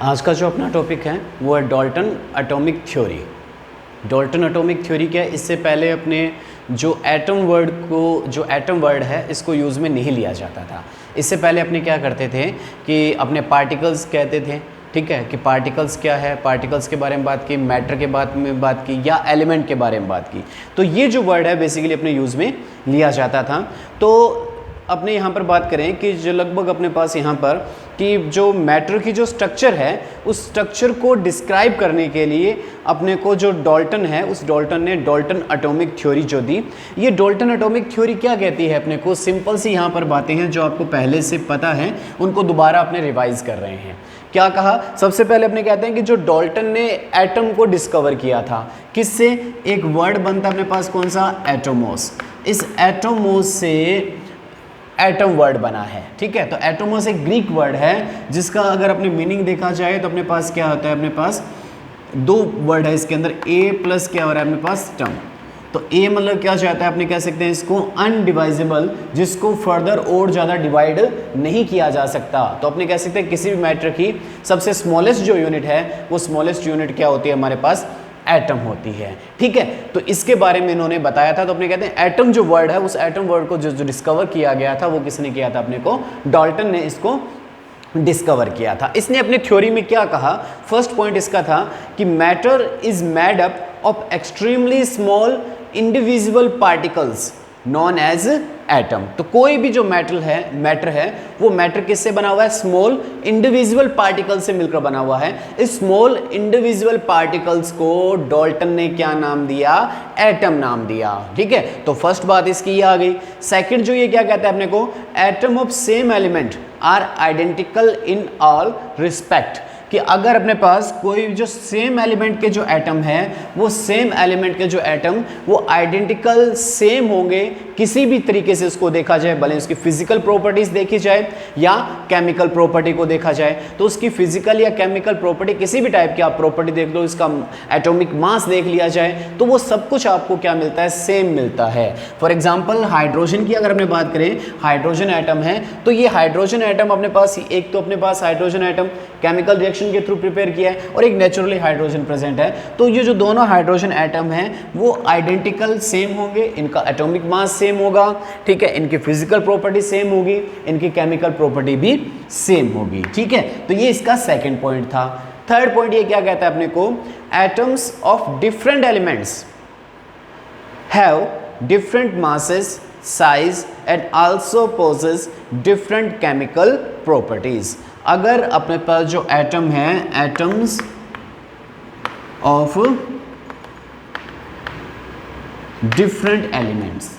आज का जो अपना टॉपिक है वो है Dalton atomic theory. Dalton atomic theory क्या है? इससे पहले अपने जो एटम वर्ड है इसको यूज़ में नहीं लिया जाता था। इससे पहले अपने क्या करते थे कि अपने पार्टिकल्स कहते थे, ठीक है, कि पार्टिकल्स क्या है, पार्टिकल्स के बारे में बात की, मैटर के बारे में बात की या एलिमेंट के बारे में बात की। तो ये जो वर्ड है बेसिकली अपने यूज़ में लिया जाता था। तो अपने यहाँ पर बात करें कि जो लगभग अपने पास यहाँ पर कि जो मैटर की जो स्ट्रक्चर है उस स्ट्रक्चर को डिस्क्राइब करने के लिए अपने को जो डाल्टन है उस डाल्टन ने डाल्टन एटॉमिक थ्योरी जो दी। ये डाल्टन एटॉमिक थ्योरी क्या कहती है अपने को? सिंपल सी यहाँ पर बातें हैं जो आपको पहले से पता है, उनको दोबारा अपने रिवाइज कर रहे हैं। क्या कहा? सबसे पहले अपने कहते हैं कि जो डाल्टन ने एटम को डिस्कवर किया था, किससे? एक वर्ड बनता है अपने पास कौन सा? एटोमोस। इस एटोमोस से एटम वर्ड बना है, ठीक है। तो एटोमोस एक ग्रीक वर्ड है जिसका अगर अपने मीनिंग देखा जाए तो अपने पास क्या होता है? अपने पास दो वर्ड है इसके अंदर, ए प्लस क्या हो रहा है अपने पास? टम। तो ए मतलब क्या चाहता है? अपने कह सकते हैं इसको अनडिवाइजेबल, जिसको फर्दर और ज़्यादा डिवाइड नहीं किया जा सकता। तो अपने कह सकते हैं किसी भी मैटर की सबसे स्मॉलेस्ट जो यूनिट है वो स्मॉलेस्ट यूनिट क्या होती है हमारे पास? एटम होती है, ठीक है। तो इसके बारे में इन्होंने बताया था। तो अपने कहते हैं एटम जो वर्ड है उस एटम वर्ड को जो डिस्कवर किया गया था वो किसने किया था? अपने को डाल्टन ने इसको डिस्कवर किया था। इसने अपनी थ्योरी में क्या कहा? फर्स्ट पॉइंट इसका था कि matter is made up of extremely small individual particles known as atom. तो कोई भी जो मैटर है वो मैटर किससे बना हुआ है? स्मॉल इंडिविजुअल पार्टिकल से मिलकर बना हुआ है। इस स्मॉल इंडिविजुअल पार्टिकल्स को डाल्टन ने क्या नाम दिया? एटम नाम दिया, ठीक है। तो फर्स्ट बात इसकी ये आ गई। सेकंड जो ये क्या कहता है अपने को? Atom of same element are identical in all respect, कि अगर अपने पास कोई जो सेम एलिमेंट के जो एटम है वो सेम एलिमेंट के जो एटम वो आइडेंटिकल सेम होंगे किसी भी तरीके से उसको देखा जाए, भले उसकी फिजिकल प्रॉपर्टीज देखी जाए या केमिकल प्रॉपर्टी को देखा जाए। तो उसकी फिजिकल या केमिकल प्रॉपर्टी किसी भी टाइप की आप प्रॉपर्टी देख लो, इसका एटॉमिक मास देख लिया जाए, तो वो सब कुछ आपको क्या मिलता है? सेम मिलता है। फॉर एग्जाम्पल हाइड्रोजन की अगर अपने बात करें, हाइड्रोजन एटम है तो ये हाइड्रोजन एटम अपने पास एक तो अपने पास हाइड्रोजन एटम केमिकल रिएक्शन के थ्रू प्रिपेयर किया है और एक नेचुरली हाइड्रोजन प्रेजेंट है। तो ये जो दोनों हाइड्रोजन एटम हैं वो आइडेंटिकल सेम होंगे, इनका एटॉमिक मास सेम होगा, ठीक है, इनकी फिजिकल प्रॉपर्टी सेम होगी, इनकी केमिकल प्रॉपर्टी भी सेम होगी, ठीक है। तो ये इसका सेकंड पॉइंट था। थर्ड पॉइंट ये क्या कहता है अपने को? Atoms of different elements have different masses, size and also possess different chemical properties. अगर अपने पास जो एटम है, एटम्स ऑफ डिफरेंट एलिमेंट्स,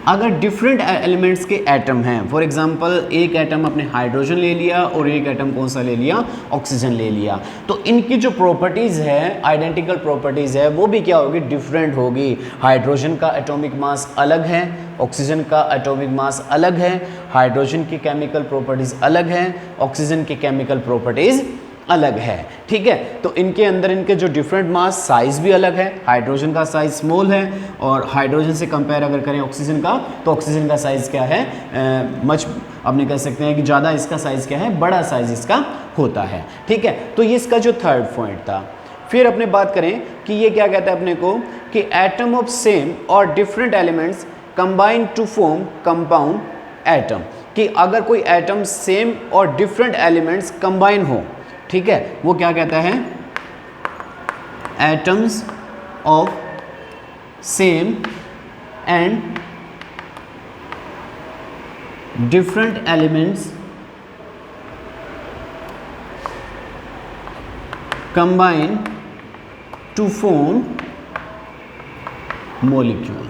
अगर डिफरेंट एलिमेंट्स के एटम हैं, फॉर एग्जांपल एक एटम अपने हाइड्रोजन ले लिया और एक एटम कौन सा ले लिया? ऑक्सीजन ले लिया, तो इनकी जो प्रॉपर्टीज़ है, आइडेंटिकल प्रॉपर्टीज़ है, वो भी क्या होगी? डिफरेंट होगी। हाइड्रोजन का एटॉमिक मास अलग है, ऑक्सीजन का एटॉमिक मास अलग है, हाइड्रोजन की केमिकल प्रॉपर्टीज़ अलग है, ऑक्सीजन की केमिकल प्रॉपर्टीज़ अलग है, ठीक है। तो इनके अंदर इनके जो डिफरेंट मास, साइज भी अलग है। हाइड्रोजन का साइज स्मॉल है और हाइड्रोजन से कंपेयर अगर करें ऑक्सीजन का तो ऑक्सीजन का साइज क्या है? मच अपने कह सकते हैं कि ज़्यादा इसका साइज क्या है? बड़ा साइज इसका होता है, ठीक है। तो ये इसका जो थर्ड पॉइंट था। फिर अपने बात करें कि ये क्या कहता है अपने को कि एटम ऑफ सेम और different elements combine to form compound atom, कि अगर कोई एटम सेम और डिफरेंट एलिमेंट्स कंबाइन हो, ठीक है, वो क्या कहता है? Atoms of same and different elements combine to form molecule,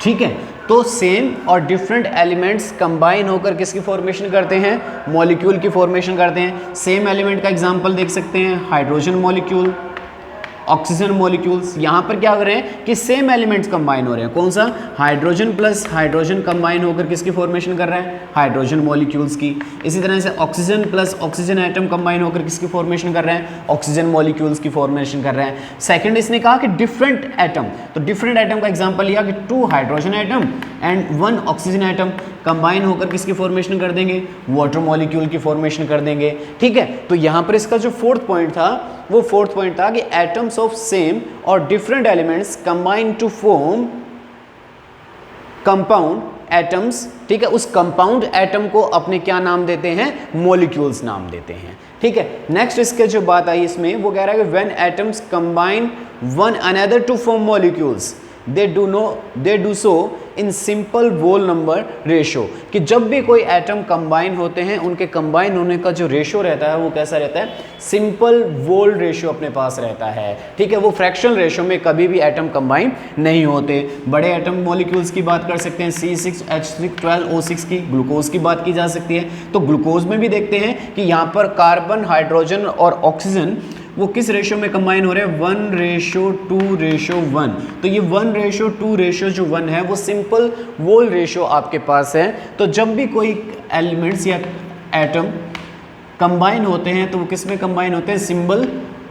ठीक है। तो सेम और डिफरेंट एलिमेंट्स कंबाइन होकर किसकी फॉर्मेशन करते हैं? मॉलिक्यूल की फॉर्मेशन करते हैं। सेम एलिमेंट का एग्जांपल देख सकते हैं, हाइड्रोजन मॉलिक्यूल, ऑक्सीजन मॉलिक्यूल्स, यहाँ पर क्या हो रहे हैं कि सेम एलिमेंट्स कंबाइन हो रहे हैं। कौन सा? हाइड्रोजन प्लस हाइड्रोजन कंबाइन होकर किसकी फॉर्मेशन कर रहा है? हाइड्रोजन मॉलिक्यूल्स की। इसी तरह से oxygen plus oxygen atom combine होकर किसकी फॉर्मेशन कर रहे हैं? ऑक्सीजन मॉलिक्यूल्स की फॉर्मेशन कर रहे हैं। सेकंड इसने कहा कि डिफरेंट एटम, तो डिफरेंट एटम का एग्जांपल लिया कि 2 hydrogen atom and 1 oxygen atom combine होकर किसकी फॉर्मेशन कर देंगे? वाटर मॉलिक्यूल की फॉर्मेशन कर देंगे। ठीक है, तो यहाँ पर इसका जो फोर्थ पॉइंट था वो फोर्थ पॉइंट था कि एटम्स ऑफ सेम और different elements combine to form compound atoms. ठीक है, उस कंपाउंड एटम को अपने क्या नाम देते हैं? मॉलिक्यूल्स नाम देते हैं। ठीक है, नेक्स्ट इसके जो बात आई इसमें वो कह रहा है कि when atoms combine one another to form molecules they do so in simple whole number ratio, कि जब भी कोई एटम कंबाइन होते हैं उनके कंबाइन होने का जो रेशो रहता है वो कैसा रहता है? सिंपल वोल रेशो अपने पास रहता है। ठीक है, वो फ्रैक्शनल रेशो में कभी भी एटम कंबाइन नहीं होते। बड़े एटम मॉलिक्यूल्स की बात कर सकते हैं, C6H12O6 की, ग्लूकोज की बात की जा सकती है। तो ग्लूकोज में भी देखते हैं कि यहाँ पर कार्बन, हाइड्रोजन और ऑक्सीजन वो किस रेशो में कंबाइन हो रहे हैं? 1:2:1। तो ये 1:2 जो 1 है वो सिंपल वोल रेशो आपके पास है। तो जब भी कोई एलिमेंट्स या एटम कंबाइन होते हैं तो वो किस में कंबाइन होते हैं? सिंपल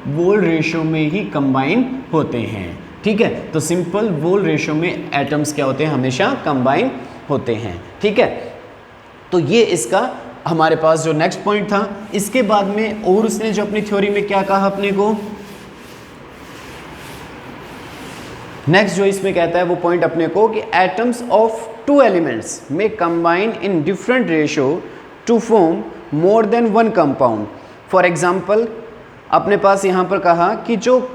वोल रेशो में ही कंबाइन होते हैं। ठीक है, तो सिंपल वोल रेशो में एटम्स क्या होते हैं? हमेशा कंबाइन होते हैं। ठीक है, तो ये इसका हमारे पास जो नेक्स्ट पॉइंट था। इसके बाद में और उसने जो अपनी थ्योरी में क्या कहा अपने को, नेक्स्ट जो इसमें कहता है वो पॉइंट अपने को कि एटम्स ऑफ 2 एलिमेंट्स में combine in different ratio two form more than 1 compound. For example अपने पास यहाँ पर कहा कि जो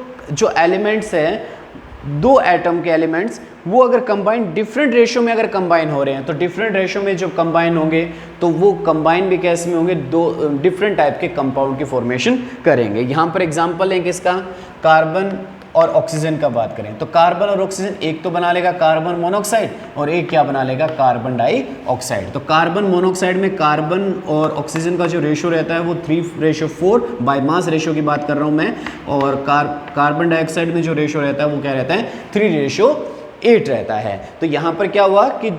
एलिमेंट्स है, 2 एटम के एलिमेंट्स वो अगर कंबाइन डिफरेंट रेशो में अगर कंबाइन हो रहे हैं तो डिफरेंट रेशो में जब कंबाइन होंगे तो वो कंबाइन भी कैसे में होंगे? 2 डिफरेंट टाइप के कंपाउंड की फॉर्मेशन करेंगे। यहाँ पर एग्जांपल है किसका? कार्बन और ऑक्सीजन का बात करें तो कार्बन और ऑक्सीजन एक तो बना लेगा कार्बन मोनोऑक्साइड और एक क्या बना लेगा? Carbon dioxide. तो कार्बन मोनोऑक्साइड में कार्बन और ऑक्सीजन का जो रेशो रहता है वो 3:4 बाय मास रेशो की बात कर रहा हूँ मैं, और कार्बन डाइऑक्साइड में जो रेशो रहता है वो क्या रहता है? 3:8 रहता है। तो यहाँ पर क्या हुआ कि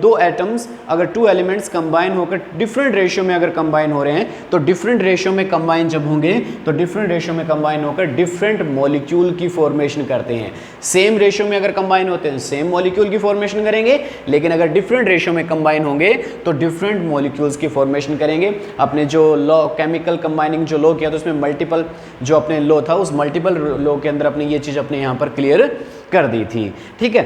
2 एटम्स अगर 2 एलिमेंट्स कंबाइन होकर डिफरेंट रेशियो में अगर कंबाइन हो रहे हैं तो डिफरेंट रेशियो में कंबाइन जब होंगे तो डिफरेंट रेशियो में कंबाइन होकर डिफरेंट मॉलिक्यूल की फॉर्मेशन करते हैं। सेम रेशियो में अगर कंबाइन होते हैं सेम मॉलिक्यूल की फॉर्मेशन करेंगे, लेकिन अगर डिफरेंट रेशियो में कंबाइन होंगे तो डिफरेंट मॉलिक्यूल्स की फॉर्मेशन करेंगे। अपने जो लॉ केमिकल कंबाइनिंग जो लॉ किया तो उसमें मल्टीपल जो अपने लॉ था उस मल्टीपल लॉ के अंदर अपने ये चीज़ अपने यहाँ पर क्लियर कर दी थी। ठीक है,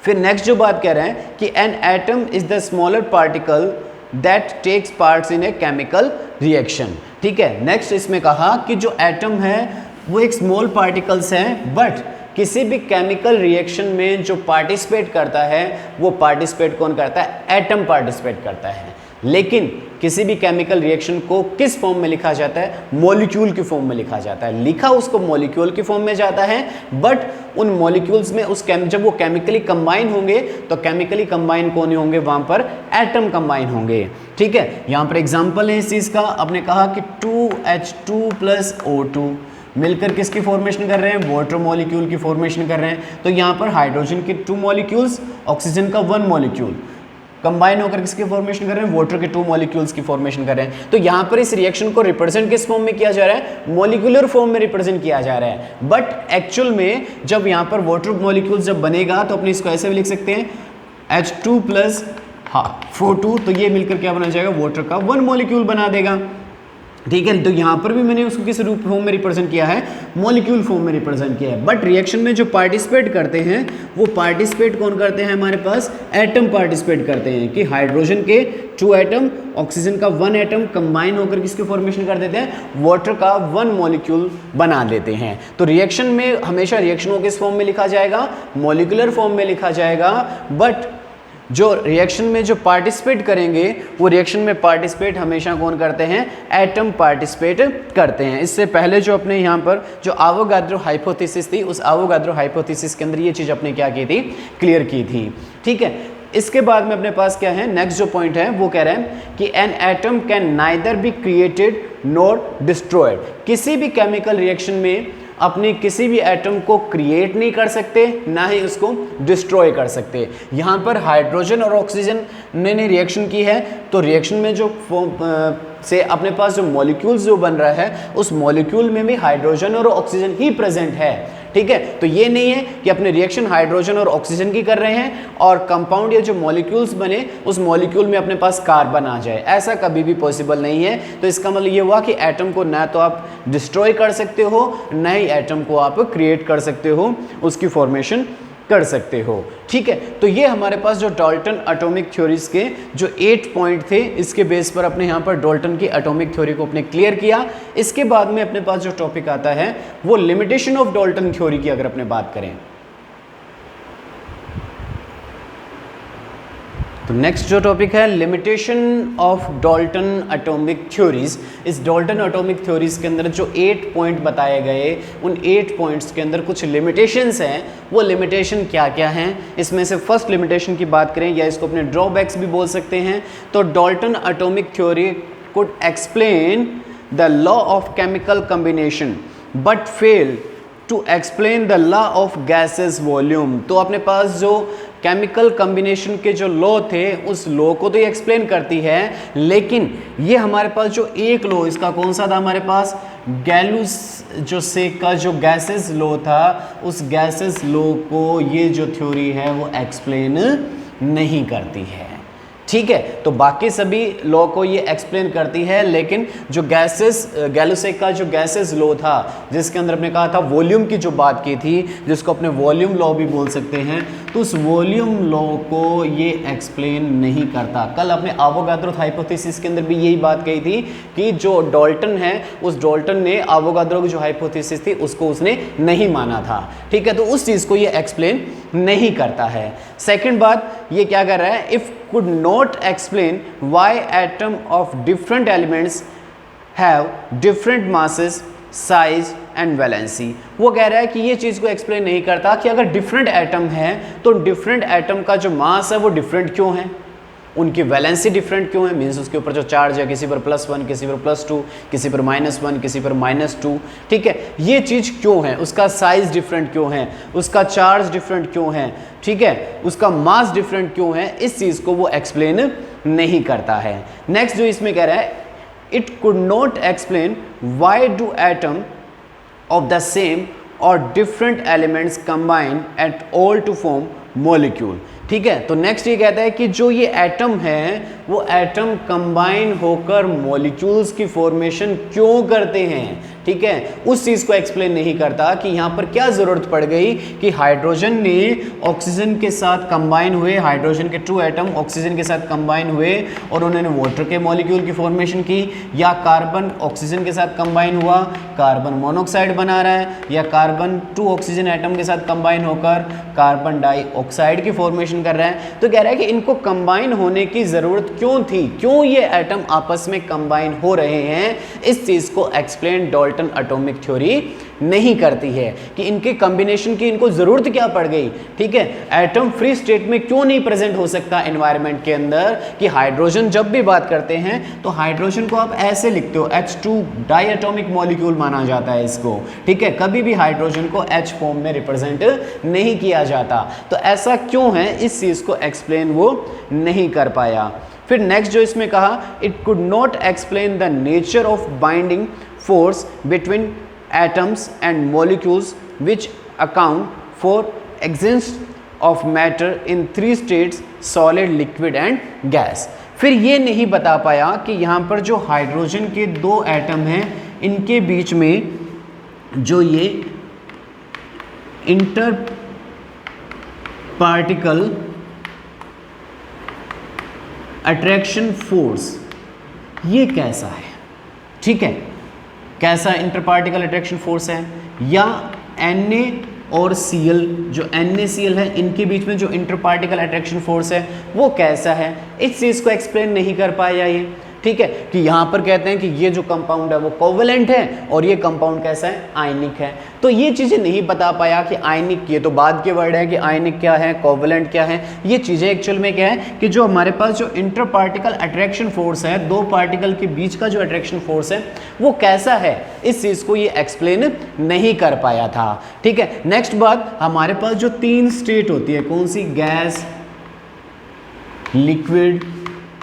फिर नेक्स्ट जो बात कह रहे हैं कि an atom is the smaller particle that takes parts in a chemical reaction. ठीक है, नेक्स्ट इसमें कहा कि जो एटम है वो एक स्मॉल पार्टिकल्स है, बट किसी भी केमिकल रिएक्शन में जो पार्टिसिपेट करता है वो पार्टिसिपेट कौन करता है? एटम पार्टिसिपेट करता है। लेकिन किसी भी केमिकल रिएक्शन को किस फॉर्म में लिखा जाता है? मॉलिक्यूल की फॉर्म में लिखा जाता है। लिखा उसको मॉलिक्यूल की फॉर्म में जाता है, बट उन मॉलिक्यूल्स में जब वो केमिकली कंबाइन होंगे तो केमिकली कंबाइन कौन होंगे? वहां पर एटम कंबाइन होंगे। ठीक है, यहां पर एग्जांपल है इस चीज का। आपने कहा कि 2H2 + O2 मिलकर किसकी फॉर्मेशन कर रहे हैं? वाटर मॉलिक्यूल की फॉर्मेशन कर रहे हैं। तो यहाँ पर हाइड्रोजन के 2 मॉलिक्यूल्स, ऑक्सीजन का 1 मॉलिक्यूल कंबाइन होकर किसकी फॉर्मेशन कर रहे हैं? वाटर के 2 मॉलिक्यूल्स की फॉर्मेशन कर रहे हैं। तो यहाँ पर इस रिएक्शन को रिप्रेजेंट किस फॉर्म में किया जा रहा है? मॉलिक्यूलर फॉर्म में रिप्रेजेंट किया जा रहा है। बट एक्चुअल में जब यहाँ पर वाटर मॉलिक्यूल जब बनेगा तो अपने इसको ऐसे भी लिख सकते हैं H2 + O2, तो ये मिलकर क्या बना जाएगा? वाटर का 1 मॉलिक्यूल बना देगा। ठीक है, तो यहाँ पर भी मैंने उसको किस रूप फॉर्म में रिप्रेजेंट किया है? मॉलिक्यूल फॉर्म में रिप्रेजेंट किया है। बट रिएक्शन में जो पार्टिसिपेट करते हैं वो पार्टिसिपेट कौन करते हैं? हमारे पास एटम पार्टिसिपेट करते हैं कि हाइड्रोजन के 2 एटम, ऑक्सीजन का 1 एटम कंबाइन होकर किसके फॉर्मेशन कर देते हैं? वाटर का 1 मॉलिक्यूल बना देते हैं। तो रिएक्शन में हमेशा रिएक्शन को किस फॉर्म में लिखा जाएगा? मॉलिक्यूलर फॉर्म में लिखा जाएगा। बट जो रिएक्शन में जो पार्टिसिपेट करेंगे वो रिएक्शन में पार्टिसिपेट हमेशा कौन करते हैं? एटम पार्टिसिपेट करते हैं। इससे पहले जो अपने यहाँ पर जो एवोगाड्रो हाइपोथेसिस थी उस एवोगाड्रो हाइपोथेसिस के अंदर ये चीज़ अपने क्या की थी? क्लियर की थी। ठीक है, इसके बाद में अपने पास क्या है? नेक्स्ट जो पॉइंट है वो कह रहे हैं कि an atom can neither be created nor destroyed. किसी भी केमिकल रिएक्शन में अपने किसी भी एटम को क्रिएट नहीं कर सकते, ना ही उसको डिस्ट्रॉय कर सकते। यहाँ पर हाइड्रोजन और ऑक्सीजन ने रिएक्शन की है, तो रिएक्शन में जो से अपने पास जो मॉलिक्यूल्स जो बन रहा है उस मॉलिक्यूल में भी हाइड्रोजन और ऑक्सीजन ही प्रेजेंट है। ठीक है, तो ये नहीं है कि अपने रिएक्शन हाइड्रोजन और ऑक्सीजन की कर रहे हैं और कंपाउंड या जो मॉलिक्यूल्स बने उस मॉलिक्यूल में अपने पास कार्बन आ जाए, ऐसा कभी भी पॉसिबल नहीं है। तो इसका मतलब ये हुआ कि एटम को ना तो आप डिस्ट्रॉय कर सकते हो, ना ही एटम को आप क्रिएट कर सकते हो, उसकी फॉर्मेशन कर सकते हो। ठीक है, तो ये हमारे पास जो डाल्टन एटॉमिक थ्योरीज के जो 8 पॉइंट थे, इसके बेस पर अपने यहाँ पर डाल्टन की एटॉमिक थ्योरी को अपने क्लियर किया। इसके बाद में अपने पास जो टॉपिक आता है वो लिमिटेशन ऑफ डाल्टन थ्योरी की अगर अपने बात करें तो नेक्स्ट जो टॉपिक है limitation of Dalton atomic theories. इस डाल्टन एटॉमिक थ्योरीज के अंदर जो 8 पॉइंट बताए गए, उन 8 पॉइंट्स के अंदर कुछ लिमिटेशंस हैं। वो लिमिटेशन क्या क्या हैं, इसमें से फर्स्ट लिमिटेशन की बात करें या इसको अपने ड्रॉबैक्स भी बोल सकते हैं, तो Dalton atomic theory could explain the law of chemical combination but fail to explain the law of gases volume. तो अपने पास जो केमिकल कॉम्बिनेशन के जो लॉ थे उस लॉ को तो ये एक्सप्लेन करती है, लेकिन ये हमारे पास जो एक लॉ, इसका कौन सा था हमारे पास, गैलूस जो से का जो गैसेस लॉ था, उस गैसेस लॉ को ये जो थ्योरी है वो एक्सप्लेन नहीं करती है। ठीक है, तो बाकी सभी लॉ को ये एक्सप्लेन करती है, लेकिन जो गैलुसेक का जो गैसेस लॉ था जिसके अंदर हमने कहा था वॉल्यूम की जो बात की थी, जिसको अपने वॉल्यूम लॉ भी बोल सकते हैं, तो उस वॉल्यूम लॉ को ये एक्सप्लेन नहीं करता। कल अपने एवोगाड्रो हाइपोथेसिस के अंदर भी यही बात कही थी कि जो डाल्टन है उस डाल्टन ने एवोगाड्रो की जो हाइपोथेसिस थी उसको उसने नहीं माना था। ठीक है, तो उस चीज़ को ये एक्सप्लेन नहीं करता है। सेकेंड बात ये क्या कर रहा है, if could not explain why atom of different elements have different masses, size and valency। वो कह रहा है कि ये चीज़ को एक्सप्लेन नहीं करता कि अगर डिफरेंट एटम है तो डिफरेंट एटम का जो मास है वो डिफरेंट क्यों है, उनकी वैलेंसी डिफरेंट क्यों है, मीन्स उसके ऊपर जो चार्ज है किसी पर +1, किसी पर +2, किसी पर -1, किसी पर -2। ठीक है, ये चीज़ क्यों है, उसका साइज डिफरेंट क्यों है, उसका चार्ज डिफरेंट क्यों है, ठीक है, उसका मास डिफरेंट क्यों है, इस चीज़ को वो एक्सप्लेन नहीं करता है। नेक्स्ट जो इसमें कह रहा है, it could not explain why do atom of the same और different elements combine at all to form molecule. ठीक है, तो नेक्स्ट ये कहता है कि जो ये एटम है वो एटम कंबाइन होकर मॉलिक्यूल्स की फॉर्मेशन क्यों करते हैं। ठीक है, उस चीज़ को एक्सप्लेन नहीं करता कि यहाँ पर क्या ज़रूरत पड़ गई कि हाइड्रोजन ने ऑक्सीजन के साथ कंबाइन हुए, हाइड्रोजन के 2 एटम ऑक्सीजन के साथ कंबाइन हुए और उन्होंने वाटर के मॉलिक्यूल की फॉर्मेशन की, या कार्बन ऑक्सीजन के साथ कंबाइन हुआ, कार्बन मोनोऑक्साइड बना रहा है, या कार्बन 2 ऑक्सीजन एटम के साथ कंबाइन होकर कार्बन डाइऑक्साइड की फॉर्मेशन कर रहा है। तो कह रहा है कि इनको कंबाइन होने की ज़रूरत क्यों थी, क्यों ये एटम आपस में कंबाइन हो रहे हैं, इस चीज़ को एक्सप्लेन डाल्टन एटॉमिक थ्योरी नहीं करती है कि इनके कॉम्बिनेशन की इनको ज़रूरत क्या पड़ गई। ठीक है, एटम फ्री स्टेट में क्यों नहीं प्रेजेंट हो सकता एनवायरनमेंट के अंदर, कि हाइड्रोजन जब भी बात करते हैं तो हाइड्रोजन को आप ऐसे लिखते हो, H2 डाइएटॉमिक मॉलिक्यूल माना जाता है इसको। ठीक है, कभी भी हाइड्रोजन को H फॉर्म में रिप्रेजेंट नहीं किया जाता। तो ऐसा क्यों है, इस चीज़ को एक्सप्लेन वो नहीं कर पाया। फिर नेक्स्ट जो इसमें कहा, it could not explain the nature of binding force between atoms and molecules which account for existence of matter in 3 states solid, liquid and gas। फिर ये नहीं बता पाया कि यहाँ पर जो हाइड्रोजन के 2 एटम हैं इनके बीच में जो ये इंटर पार्टिकल अट्रैक्शन फोर्स ये कैसा है। ठीक है, कैसा इंटर पार्टिकल अट्रैक्शन फोर्स है, या Na और Cl जो NaCl है इनके बीच में जो इंटर पार्टिकल अट्रैक्शन फोर्स है वो कैसा है, इस चीज़ को एक्सप्लेन नहीं कर पाया ये। ठीक है, कि यहाँ पर कहते हैं कि ये जो कंपाउंड है वो कोवेलेंट है और ये कंपाउंड कैसा है, आयनिक है। तो ये चीज़ें नहीं बता पाया कि आयनिक, ये तो बाद के वर्ड है कि आयनिक क्या है, कोवेलेंट क्या है। ये चीज़ें एक्चुअल में क्या है कि जो हमारे पास जो इंटर पार्टिकल अट्रैक्शन फोर्स है, दो पार्टिकल के बीच का जो अट्रैक्शन फोर्स है वो कैसा है, इस चीज़ को ये एक्सप्लेन नहीं कर पाया था। ठीक है, नेक्स्ट बात, हमारे पास जो तीन स्टेट होती है, कौन सी, गैस, लिक्विड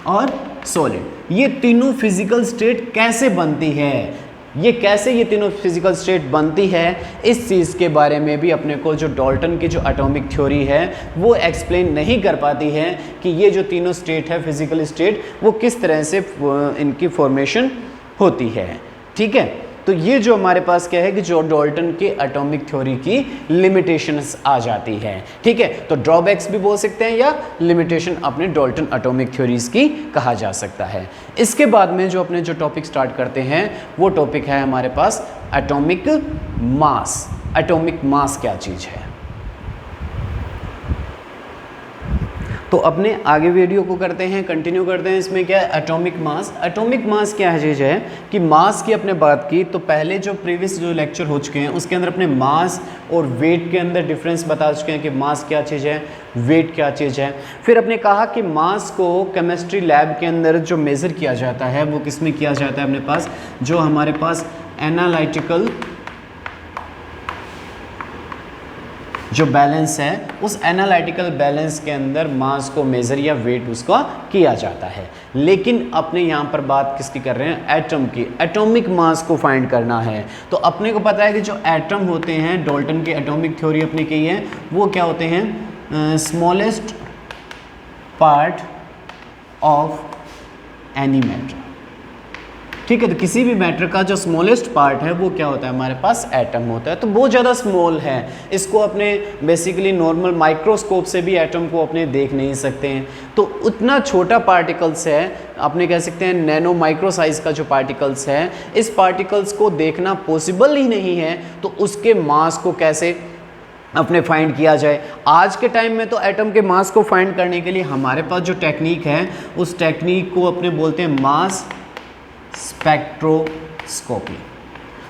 और सॉलिड, ये तीनों फिजिकल स्टेट कैसे बनती है, ये कैसे ये तीनों फिजिकल स्टेट बनती है, इस चीज़ के बारे में भी अपने को जो डाल्टन की जो एटॉमिक थ्योरी है वो एक्सप्लेन नहीं कर पाती है कि ये जो तीनों स्टेट है फिजिकल स्टेट वो किस तरह से इनकी फॉर्मेशन होती है। ठीक है, तो ये जो हमारे पास क्या है कि जो डाल्टन के एटॉमिक थ्योरी की लिमिटेशंस आ जाती है। ठीक है, तो ड्रॉबैक्स भी बोल सकते हैं या लिमिटेशन अपने डाल्टन एटॉमिक थ्योरीज की कहा जा सकता है। इसके बाद में जो अपने जो टॉपिक स्टार्ट करते हैं वो टॉपिक है हमारे पास एटॉमिक मास। एटॉमिक मास क्या चीज़ है, तो अपने आगे वीडियो को करते हैं, कंटिन्यू करते हैं। इसमें क्या है, एटॉमिक मास। एटॉमिक मास क्या चीज़ है कि मास की अपने बात की तो पहले जो प्रीवियस जो लेक्चर हो चुके हैं उसके अंदर अपने मास और वेट के अंदर डिफरेंस बता चुके हैं कि मास क्या चीज़ है, वेट क्या चीज़ है। फिर अपने कहा कि मास को केमिस्ट्री लैब के अंदर जो मेज़र किया जाता है वो किस में किया जाता है, अपने पास जो हमारे पास एनालिटिकल जो बैलेंस है उस एनालिटिकल बैलेंस के अंदर मास को मेज़र या वेट उसका किया जाता है। लेकिन अपने यहाँ पर बात किसकी कर रहे हैं, एटम की। एटॉमिक मास को फाइंड करना है तो अपने को पता है कि जो एटम होते हैं, डाल्टन की एटॉमिक थ्योरी अपने की है वो क्या होते हैं, smallest part of any matter. ठीक है, तो किसी भी मैटर का जो स्मॉलेस्ट पार्ट है वो क्या होता है, हमारे पास एटम होता है। तो बहुत ज़्यादा स्मॉल है, इसको अपने बेसिकली नॉर्मल माइक्रोस्कोप से भी एटम को अपने देख नहीं सकते हैं। तो उतना छोटा पार्टिकल्स है, अपने कह सकते हैं नैनो माइक्रो साइज का जो पार्टिकल्स है, इस पार्टिकल्स को देखना पॉसिबल ही नहीं है। तो उसके मास को कैसे अपने फाइंड किया जाए। आज के टाइम में तो एटम के मास को फाइंड करने के लिए हमारे पास जो टेक्निक है उस टेक्निक को अपने बोलते हैं मास स्पेक्ट्रोस्कोपी।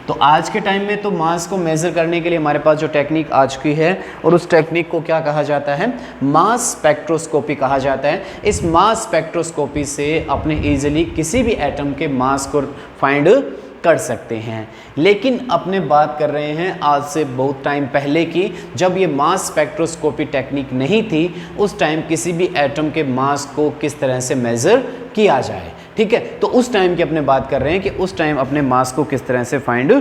तो आज के टाइम में तो मास को मेज़र करने के लिए हमारे पास जो टेक्निक आ चुकी है और उस टेक्निक को क्या कहा जाता है, मास स्पेक्ट्रोस्कोपी कहा जाता है। इस मास स्पेक्ट्रोस्कोपी से अपने इजीली किसी भी एटम के मास को फाइंड कर सकते हैं। लेकिन अपने बात कर रहे हैं आज से बहुत टाइम पहले की, जब ये मास स्पेक्ट्रोस्कोपी टेक्निक नहीं थी, उस टाइम किसी भी एटम के मास को किस तरह से मेज़र किया जाए। ठीक है, तो उस टाइम की अपने बात कर रहे हैं कि उस टाइम अपने मास को किस तरह से फाइंड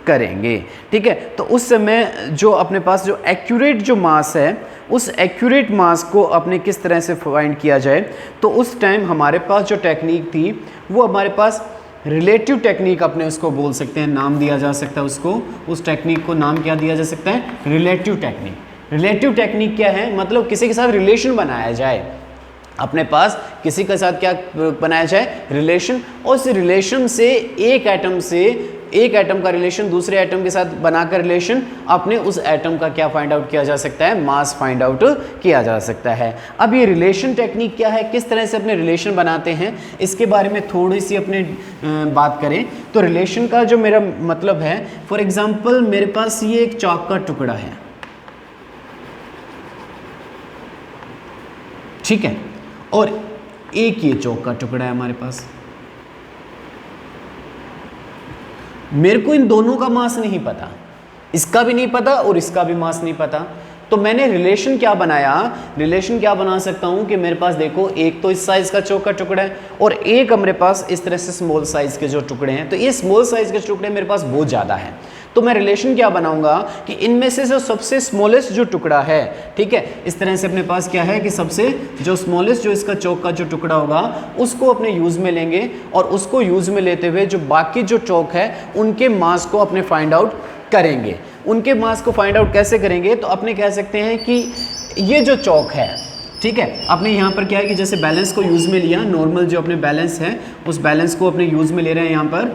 करेंगे। ठीक है, तो उस समय जो अपने पास जो एक्यूरेट जो मास है उस एक्यूरेट मास को अपने किस तरह से फाइंड किया जाए, तो उस टाइम हमारे पास जो टेक्निक थी वो हमारे पास रिलेटिव टेक्निक अपने उसको बोल सकते हैं, नाम दिया जा सकता है उसको, उस टेक्निक को नाम क्या दिया जा सकता है, रिलेटिव टेक्निक। रिलेटिव टेक्निक क्या है, मतलब किसी के साथ रिलेशन बनाया जाए, अपने पास किसी के साथ क्या बनाया जाए, रिलेशन, और उस रिलेशन से एक एटम का रिलेशन दूसरे एटम के साथ बनाकर रिलेशन, अपने उस एटम का क्या फाइंड आउट किया जा सकता है, मास फाइंड आउट किया जा सकता है। अब ये रिलेशन टेक्निक क्या है, किस तरह से अपने रिलेशन बनाते हैं, इसके बारे में थोड़ी सी अपने बात करें तो रिलेशन का जो मेरा मतलब है, फॉर एग्जांपल मेरे पास ये एक चॉक का टुकड़ा है, ठीक है, और एक ये चौक का टुकड़ा है हमारे पास। मेरे को इन दोनों का मास नहीं पता, इसका भी नहीं पता और इसका भी मास नहीं पता। तो मैंने रिलेशन क्या बनाया, रिलेशन क्या बना सकता हूं कि मेरे पास देखो एक तो इस साइज का चौक का टुकड़ा है और एक हमारे पास इस तरह से स्मॉल साइज के जो टुकड़े हैं। तो ये स्मॉल साइज के टुकड़े मेरे पास बहुत ज़्यादा है, तो मैं रिलेशन क्या बनाऊंगा कि इनमें से जो सबसे स्मॉलेस्ट जो टुकड़ा है, ठीक है, इस तरह से अपने पास क्या है कि सबसे जो स्मॉलेस्ट जो इसका चौक का जो टुकड़ा होगा उसको अपने यूज़ में लेंगे और उसको यूज़ में लेते हुए जो बाकी जो चौक है उनके मास को अपने फाइंड आउट करेंगे। उनके मास को फाइंड आउट कैसे करेंगे, तो अपने कह सकते हैं कि ये जो चौक है, ठीक है, अपने यहाँ पर क्या है कि जैसे बैलेंस को यूज़ में लिया, नॉर्मल जो अपने बैलेंस है उस बैलेंस को अपने यूज़ में ले रहे हैं यहाँ पर,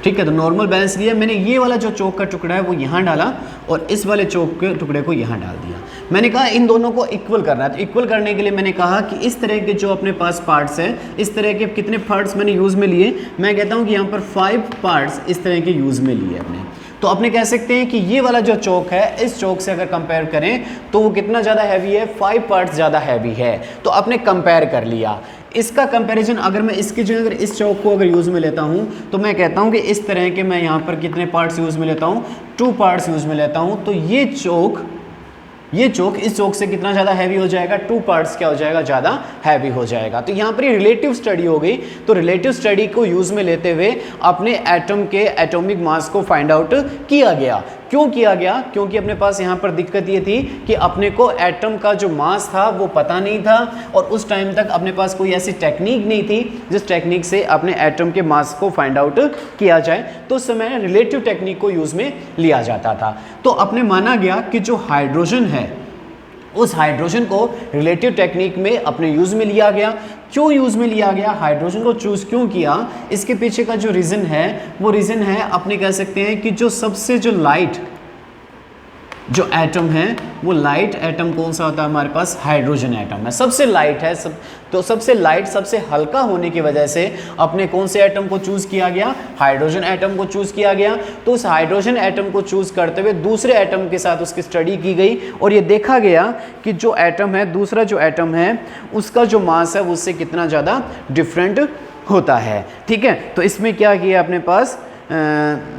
ठीक है। तो नॉर्मल बैलेंस लिया मैंने, ये वाला जो चौक का टुकड़ा है वो यहाँ डाला और इस वाले चौक के टुकड़े को यहाँ डाल दिया। मैंने कहा इन दोनों को इक्वल करना है, तो इक्वल करने के लिए मैंने कहा कि इस तरह के जो अपने पास पार्ट्स है, इस तरह के कितने पार्ट्स मैंने यूज़ में लिए, मैं कहता हूँ कि यहाँ पर 5 पार्ट्स इस तरह के यूज़ में लिए अपने। तो अपने कह सकते हैं कि ये वाला जो चौक है इस चौक से अगर कंपेयर करें तो वो कितना ज़्यादा हैवी है, 5 पार्ट्स ज़्यादा हैवी है। तो आपने कंपेयर कर लिया। इसका कंपैरिजन अगर मैं इसकी जगह अगर इस चौक को अगर यूज़ में लेता हूँ तो मैं कहता हूँ कि इस तरह के मैं यहाँ पर कितने पार्ट्स यूज़ में लेता हूँ, 2 पार्ट्स यूज़ में लेता हूँ। तो ये चौक इस चौक से कितना ज़्यादा हैवी हो जाएगा, 2 पार्ट्स क्या हो जाएगा, ज़्यादा हैवी हो जाएगा। तो यहाँ पर ये रिलेटिव स्टडी हो गई। तो रिलेटिव स्टडी को यूज़ में लेते हुए अपने एटम के एटॉमिक मास को फाइंड आउट किया गया। क्यों किया गया? क्योंकि अपने पास यहाँ पर दिक्कत ये थी कि अपने को एटम का जो मास था वो पता नहीं था और उस टाइम तक अपने पास कोई ऐसी टेक्निक नहीं थी जिस टेक्निक से अपने एटम के मास को फाइंड आउट किया जाए। तो उस समय रिलेटिव टेक्निक को यूज़ में लिया जाता था। तो अपने माना गया कि जो हाइड्रोजन है उस हाइड्रोजन को रिलेटिव टेक्निक में अपने यूज़ में लिया गया। क्यों यूज़ में लिया गया, हाइड्रोजन को चूज़ क्यों किया, इसके पीछे का जो रीज़न है वो रीज़न है अपने कह सकते हैं कि जो सबसे जो लाइट जो एटम है वो लाइट एटम कौन सा होता है हमारे पास, हाइड्रोजन एटम है। सबसे लाइट है तो सबसे लाइट सबसे हल्का होने की वजह से अपने कौन से एटम को चूज़ किया गया, हाइड्रोजन एटम को चूज़ किया गया। तो उस हाइड्रोजन एटम को चूज़ करते हुए दूसरे एटम के साथ उसकी स्टडी की गई और ये देखा गया कि जो एटम है, दूसरा जो एटम है उसका जो मास है उससे कितना ज़्यादा डिफरेंट होता है। ठीक है। तो इसमें क्या किया अपने पास,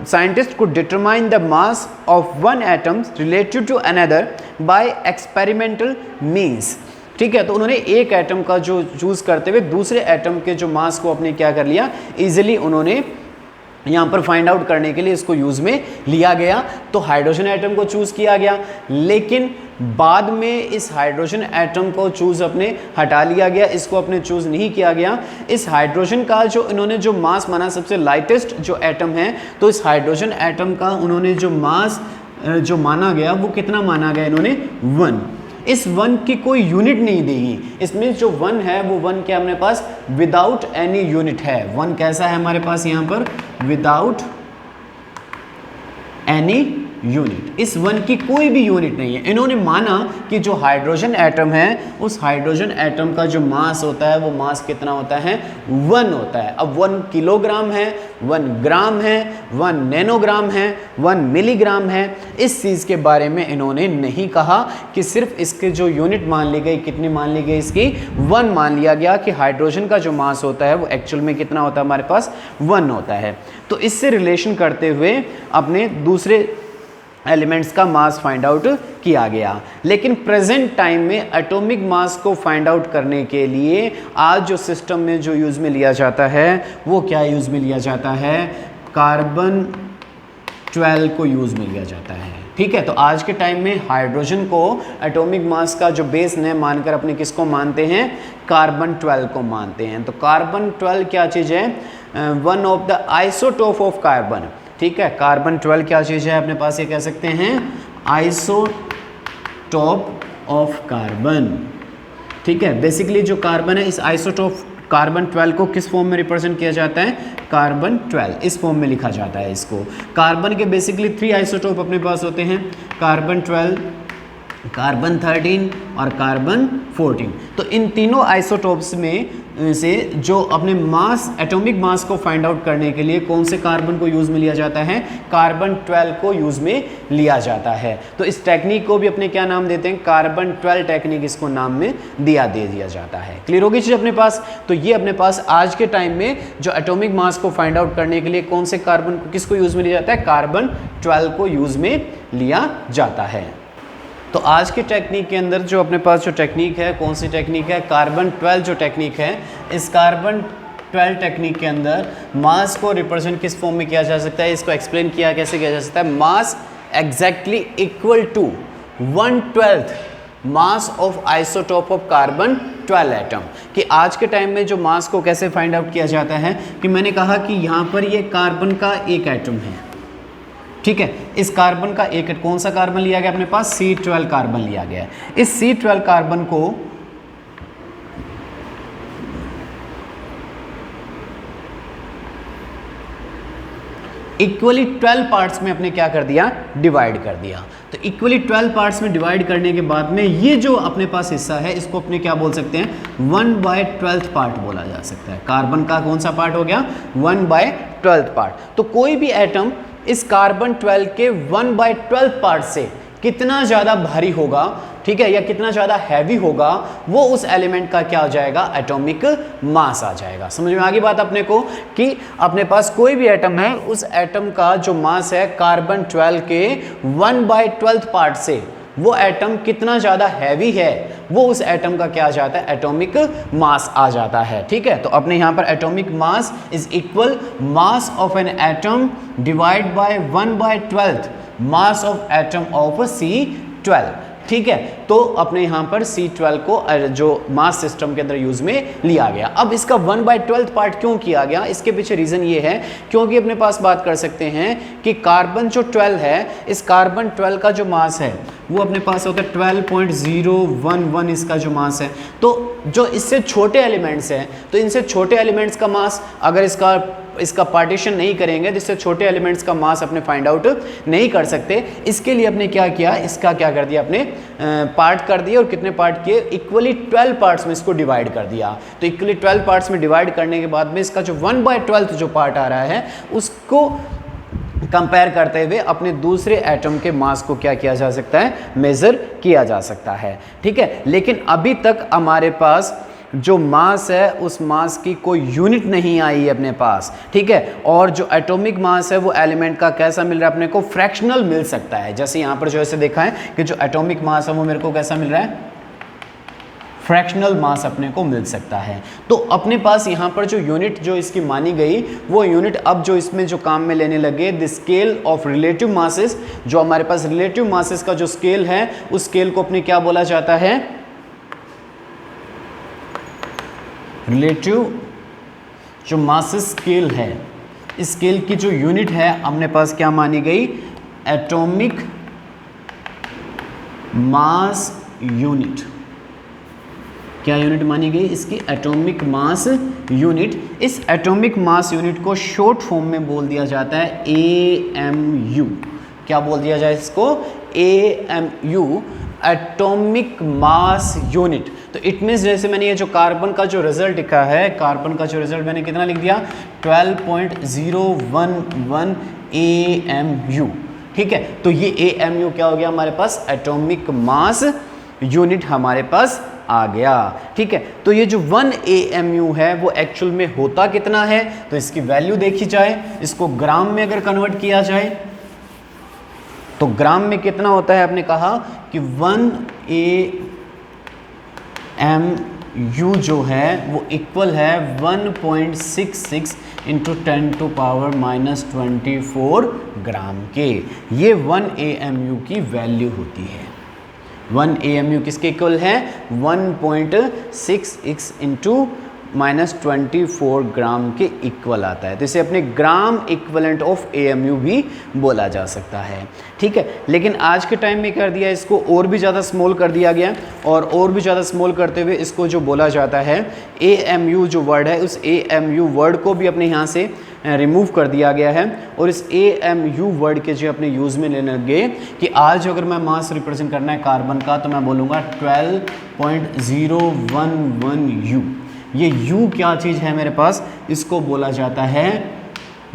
scientists could determine the mass of one atom relative to another by experimental means। ठीक है। तो उन्होंने एक एटम का जो चूज करते हुए दूसरे एटम के जो मास को अपने क्या कर लिया, इजीली उन्होंने यहाँ पर फाइंड आउट करने के लिए इसको यूज़ में लिया गया। तो हाइड्रोजन एटम को चूज़ किया गया, लेकिन बाद में इस हाइड्रोजन एटम को चूज़ अपने हटा लिया गया, इसको अपने चूज़ नहीं किया गया। इस हाइड्रोजन का जो इन्होंने जो मास माना सबसे लाइटेस्ट जो एटम है, तो इस हाइड्रोजन एटम का उन्होंने जो मास जो माना गया वो कितना माना गया, इन्होंने 1। इस 1 की कोई यूनिट नहीं देगी। इसमें जो 1 है वो 1 क्या हमारे पास विदाउट एनी यूनिट है। 1 कैसा है हमारे पास यहाँ पर, विदाउट एनी यूनिट। इस 1 की कोई भी यूनिट नहीं है। इन्होंने माना कि जो हाइड्रोजन एटम है उस हाइड्रोजन एटम का जो मास होता है वो मास कितना होता है, 1 होता है। अब 1 किलोग्राम है, 1 ग्राम है, 1 नैनोग्राम है, 1 मिलीग्राम है, इस चीज़ के बारे में इन्होंने नहीं कहा कि सिर्फ इसके जो यूनिट मान ली गई, कितनी मान ली गई इसकी, 1 मान लिया गया कि हाइड्रोजन का जो मास होता है वो एक्चुअल में कितना होता है हमारे पास, 1 होता है। तो इससे रिलेशन करते हुए अपने दूसरे एलिमेंट्स का मास फाइंड आउट किया गया। लेकिन प्रेजेंट टाइम में एटॉमिक मास को फाइंड आउट करने के लिए आज जो सिस्टम में जो यूज़ में लिया जाता है वो क्या यूज़ में लिया जाता है, कार्बन 12 को यूज़ में लिया जाता है। ठीक है। तो आज के टाइम में हाइड्रोजन को एटॉमिक मास का जो बेस ने मानकर अपने किसको मानते हैं, कार्बन 12 को मानते हैं। तो कार्बन 12 क्या चीज़ है, one of the isotope of carbon. ठीक है। कार्बन 12 क्या चीज़ है अपने पास, ये कह सकते हैं आइसोटोप ऑफ कार्बन। ठीक है। बेसिकली जो कार्बन है, इस आइसोटोप कार्बन 12 को किस फॉर्म में रिप्रेजेंट किया जाता है, कार्बन 12 इस फॉर्म में लिखा जाता है इसको। कार्बन के बेसिकली 3 आइसोटोप अपने पास होते हैं, कार्बन 12, कार्बन 13 और कार्बन 14। तो इन तीनों आइसोटोप्स में से जो अपने मास एटॉमिक मास को फाइंड आउट करने के लिए कौन से कार्बन को यूज़ में लिया जाता है, कार्बन 12 को यूज़ में लिया जाता है। तो इस टेक्निक को भी अपने क्या नाम देते हैं, कार्बन 12 टेक्निक इसको नाम में दे दिया जाता है। क्लियर होगी चीज़ अपने पास। तो ये अपने पास आज के टाइम में जो एटॉमिक मास को फाइंड आउट करने के लिए कौन से कार्बन को किसको यूज़ में लिया जाता है, कार्बन 12 को यूज़ में लिया जाता है। तो आज की टेक्निक के अंदर जो अपने पास जो टेक्निक है, कौन सी टेक्निक है, कार्बन 12 जो टेक्निक है, इस कार्बन 12 टेक्निक के अंदर मास को रिप्रेजेंट किस फॉर्म में किया जा सकता है, इसको एक्सप्लेन किया कैसे किया जा सकता है, mass exactly equal to 1/12 mass of isotope of carbon 12 atom. कि आज के टाइम में जो मास को कैसे फाइंड आउट किया जाता है, कि मैंने कहा कि यहाँ पर ये कार्बन का एक एटम है। ठीक है। इस कार्बन का एक कौन सा कार्बन लिया गया अपने पास, C12 कार्बन लिया गया है। इस C12 कार्बन को इक्वली 12 पार्ट्स में अपने क्या कर दिया, डिवाइड कर दिया। तो इक्वली 12 पार्ट्स में डिवाइड करने के बाद में ये जो अपने पास हिस्सा है इसको अपने क्या बोल सकते हैं, 1/12 पार्ट बोला जा सकता है। कार्बन का कौन सा पार्ट हो गया, 1/12 पार्ट। तो कोई भी एटम इस कार्बन 12 के 1/12 पार्ट से कितना ज़्यादा भारी होगा, ठीक है, या कितना ज़्यादा हैवी होगा, वो उस एलिमेंट का क्या हो जाएगा, एटॉमिक मास आ जाएगा। समझ में आ गई बात अपने को कि अपने पास कोई भी एटम है, उस एटम का जो मास है कार्बन 12 के 1/12 पार्ट से वो एटम कितना ज़्यादा हैवी है, वो उस एटम का क्या आ जाता है, एटॉमिक मास आ जाता है। ठीक है, तो अपने यहाँ पर atomic mass is equal mass of an atom divide by 1/12 mass of atom of C12। ठीक है, तो अपने यहाँ पर C12 को जो मास सिस्टम के अंदर यूज में लिया गया। अब इसका 1/12 पार्ट क्यों किया गया, इसके पीछे रीजन ये है क्योंकि अपने पास बात कर सकते हैं कि कार्बन जो 12 है, इस कार्बन 12 का जो मास है वो अपने पास होता है 12.011 इसका जो मास है। तो जो इससे छोटे एलिमेंट्स हैं, तो इनसे छोटे एलिमेंट्स का मास अगर इसका पार्टीशन नहीं करेंगे तो इससे छोटे एलिमेंट्स का मास अपने फाइंड आउट नहीं कर सकते। इसके लिए अपने क्या किया, इसका क्या कर दिया, अपने पार्ट कर दिए और कितने पार्ट किए, इक्वली 12 पार्ट्स में इसको डिवाइड कर दिया। तो इक्वली 12 पार्ट्स में डिवाइड करने के बाद में इसका जो 1/12 जो पार्ट आ रहा है उसको कंपेयर करते हुए अपने दूसरे एटम के मास को क्या किया जा सकता है, मेजर किया जा सकता है। ठीक है, लेकिन अभी तक हमारे पास जो मास है उस मास की कोई यूनिट नहीं आई है अपने पास। ठीक है, और जो एटॉमिक मास है वो एलिमेंट का कैसा मिल रहा है अपने को, फ्रैक्शनल मिल सकता है। जैसे यहाँ पर जो ऐसे देखा है कि जो एटॉमिक मास है वो मेरे को कैसा मिल रहा है, फ्रैक्शनल मास अपने को मिल सकता है। तो अपने पास यहाँ पर जो यूनिट जो इसकी मानी गई वो यूनिट अब जो इसमें जो काम में लेने लगे, the scale of relative masses, जो हमारे पास रिलेटिव मासेस का जो स्केल है उस स्केल को अपने क्या बोला जाता है, रिलेटिव जो मासेस स्केल है, इस स्केल की जो यूनिट है अपने पास क्या मानी गई, एटॉमिक मास यूनिट। क्या यूनिट मानी गई इसकी, एटॉमिक मास यूनिट। इस एटॉमिक मास यूनिट को शॉर्ट फॉर्म में बोल दिया जाता है AMU। क्या बोल दिया जाए इसको, AMU, एटॉमिक मास यूनिट। तो इट मीन्स जैसे मैंने ये जो कार्बन का जो रिजल्ट लिखा है, कार्बन का जो रिजल्ट मैंने कितना लिख दिया, 12.011 AMU। ठीक है, तो ये AMU क्या हो गया हमारे पास, एटॉमिक मास यूनिट हमारे पास आ गया। ठीक है, तो ये जो 1 AMU है वो एक्चुअल में होता कितना है, तो इसकी वैल्यू देखी जाए, इसको ग्राम में अगर कन्वर्ट किया जाए तो ग्राम में कितना होता है, आपने कहा कि 1 AMU जो है वो इक्वल है 1.66 × 10⁻⁻24 ग्राम के। ये 1 AMU की वैल्यू होती है। 1 AMU किसके इक्वल है, 1.66 × -24 ग्राम के इक्वल आता है। तो इसे अपने ग्राम इक्वलेंट ऑफ AMU भी बोला जा सकता है। ठीक है, लेकिन आज के टाइम में कर दिया इसको और भी ज़्यादा स्मॉल कर दिया गया, और भी ज़्यादा स्मॉल करते हुए इसको जो बोला जाता है AMU जो वर्ड है, उस AMU वर्ड को भी अपने यहाँ से रिमूव कर दिया गया है और इस AMU वर्ड के जो अपने यूज़ में लेने लगे कि आज अगर मैं मास रिप्रेजेंट करना है कार्बन का तो मैं बोलूँगा 12.011 U। ये U क्या चीज़ है मेरे पास, इसको बोला जाता है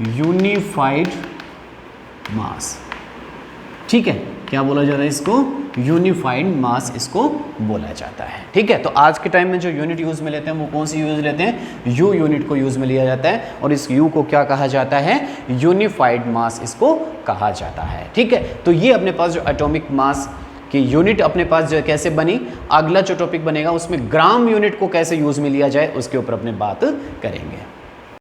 यूनिफाइड मास। ठीक है, क्या बोला जाता है इसको, यूनिफाइड मास इसको बोला जाता है। ठीक है, तो आज के टाइम में जो यूनिट यूज़ में लेते हैं वो कौन सी यूज़ लेते हैं, U यूनिट को यूज़ में लिया जाता है और इस U को क्या कहा जाता है, यूनिफाइड मास इसको कहा जाता है। ठीक है, तो ये अपने पास जो एटॉमिक मास की यूनिट अपने पास जो कैसे बनी, अगला जो टॉपिक बनेगा उसमें ग्राम यूनिट को कैसे यूज़ में लिया जाए उसके ऊपर अपने बात करेंगे।